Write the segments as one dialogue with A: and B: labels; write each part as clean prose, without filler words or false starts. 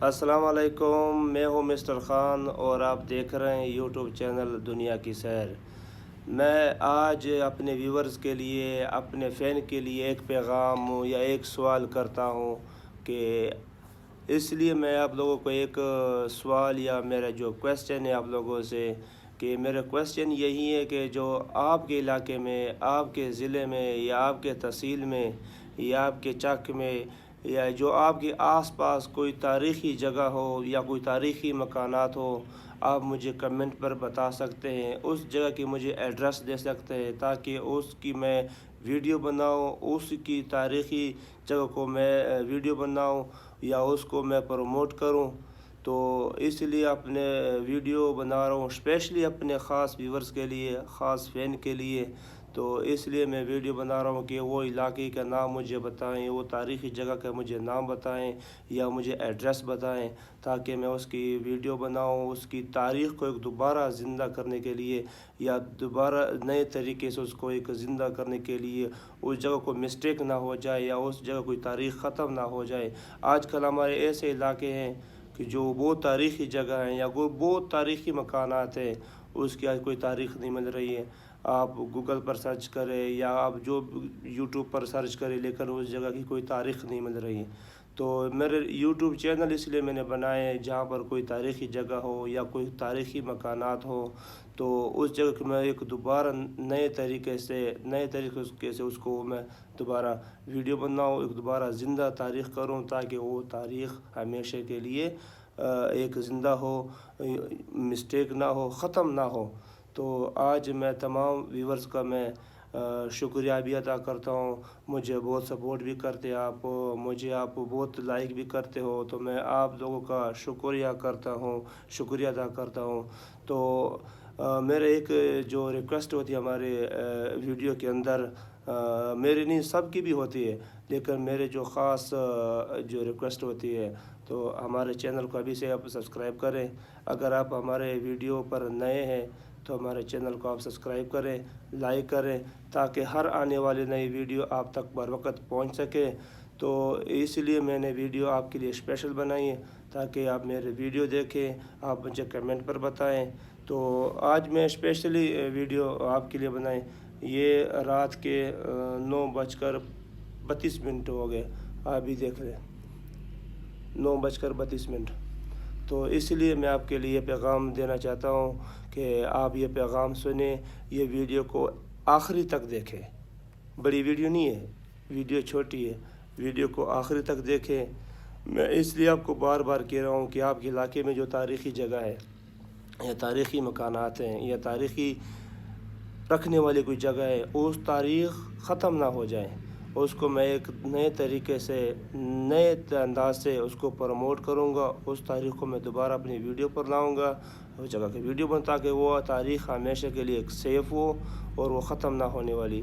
A: السلام علیکم، میں ہوں مسٹر خان اور آپ دیکھ رہے ہیں یوٹیوب چینل دنیا کی سیر۔ میں آج اپنے ویورز کے لیے، اپنے فین کے لیے ایک پیغام یا ایک سوال کرتا ہوں کہ اس لیے میں آپ لوگوں کو ایک سوال یا میرا جو کویسچن ہے آپ لوگوں سے کہ میرا کویسچن یہی ہے کہ جو آپ کے علاقے میں، آپ کے ضلع میں یا آپ کے تحصیل میں یا آپ کے چک میں یا جو آپ کے آس پاس کوئی تاریخی جگہ ہو یا کوئی تاریخی مکانات ہو، آپ مجھے کمنٹ پر بتا سکتے ہیں، اس جگہ کی مجھے ایڈریس دے سکتے ہیں تاکہ اس کی میں ویڈیو بناؤں، اس کی تاریخی جگہ کو میں ویڈیو بناؤں یا اس کو میں پروموٹ کروں۔ تو اس لیے اپنے ویڈیو بنا رہا ہوں اسپیشلی اپنے خاص ویورز کے لیے، خاص فین کے لیے۔ تو اس لیے میں ویڈیو بنا رہا ہوں کہ وہ علاقے کا نام مجھے بتائیں، وہ تاریخی جگہ کا مجھے نام بتائیں یا مجھے ایڈریس بتائیں تاکہ میں اس کی ویڈیو بناؤں، اس کی تاریخ کو ایک دوبارہ زندہ کرنے کے لیے یا دوبارہ نئے طریقے سے اس کو ایک زندہ کرنے کے لیے اس جگہ کو مسٹیک نہ ہو جائے یا اس جگہ کوئی تاریخ ختم نہ ہو جائے۔ آج کل ہمارے ایسے علاقے ہیں کہ جو بہت تاریخی جگہ ہیں یا بہت تاریخی مکانات ہیں، اس کی آج کوئی تاریخ نہیں مل رہی ہے۔ آپ گوگل پر سرچ کریں یا آپ جو یوٹیوب پر سرچ کریں لیکن اس جگہ کی کوئی تاریخ نہیں مل رہی ہے۔ تو میرے یوٹیوب چینل اس لیے میں نے بنائے ہیں جہاں پر کوئی تاریخی جگہ ہو یا کوئی تاریخی مکانات ہو تو اس جگہ کو میں ایک دوبارہ نئے طریقے سے اس کو میں دوبارہ ویڈیو بناؤں، ایک دوبارہ زندہ تاریخ کروں تاکہ وہ تاریخ ہمیشہ کے لیے ایک زندہ ہو، مسٹیک نہ ہو، ختم نہ ہو۔ تو آج میں تمام ویورز کا میں شکریہ بھی ادا کرتا ہوں، مجھے بہت سپورٹ بھی کرتے آپ، مجھے آپ بہت لائک بھی کرتے ہو، تو میں آپ لوگوں کا شکریہ کرتا ہوں، شکریہ ادا کرتا ہوں۔ تو میرے ایک جو ریکویسٹ ہوتی ہے ہمارے ویڈیو کے اندر، میری نہیں سب کی بھی ہوتی ہے لیکن میرے جو خاص جو ریکویسٹ ہوتی ہے تو ہمارے چینل کو ابھی سے آپ سبسکرائب کریں۔ اگر آپ ہمارے ویڈیو پر نئے ہیں تو ہمارے چینل کو آپ سبسکرائب کریں، لائک کریں تاکہ ہر آنے والی نئی ویڈیو آپ تک بر وقت پہنچ سکے۔ تو اس لیے میں نے ویڈیو آپ کے لیے اسپیشل بنائی ہے تاکہ آپ میرے ویڈیو دیکھیں، آپ مجھے کمنٹ پر بتائیں۔ تو آج میں اسپیشلی ویڈیو آپ کے لیے بنائیں، یہ رات کے 9:32 ہو گئے، آپ بھی دیکھ لیں 9:32۔ تو اس لیے میں آپ کے لیے پیغام دینا چاہتا ہوں کہ آپ یہ پیغام سنیں، یہ ویڈیو کو آخری تک دیکھیں۔ بڑی ویڈیو نہیں ہے، ویڈیو چھوٹی ہے، ویڈیو کو آخری تک دیکھیں۔ میں اس لیے آپ کو بار بار کہہ رہا ہوں کہ آپ کے علاقے میں جو تاریخی جگہ ہے یا تاریخی مکانات ہیں یا تاریخی رکھنے والی کوئی جگہ ہے، اس تاریخ ختم نہ ہو جائے، اس کو میں ایک نئے طریقے سے، نئے انداز سے اس کو پروموٹ کروں گا، اس تاریخ کو میں دوبارہ اپنی ویڈیو پر لاؤں گا، اس جگہ کی ویڈیو بن تاکہ وہ تاریخ ہمیشہ کے لیے ایک سیف ہو اور وہ ختم نہ ہونے والی۔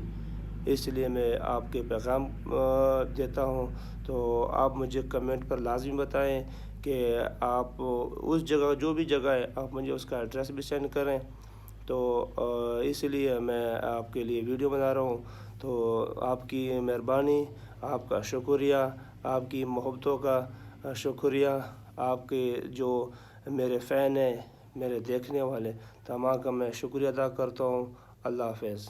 A: اس لیے میں آپ کے پیغام دیتا ہوں۔ تو آپ مجھے کمنٹ پر لازمی بتائیں کہ آپ اس جگہ جو بھی جگہ ہے آپ مجھے اس کا ایڈریس بھی سینڈ کریں۔ تو اس لیے میں آپ کے لیے ویڈیو بنا رہا ہوں۔ تو آپ کی مہربانی، آپ کا شکریہ، آپ کی محبتوں کا شکریہ، آپ کے جو میرے فین ہیں، میرے دیکھنے والے تمام کا میں شکریہ ادا کرتا ہوں۔ اللہ حافظ۔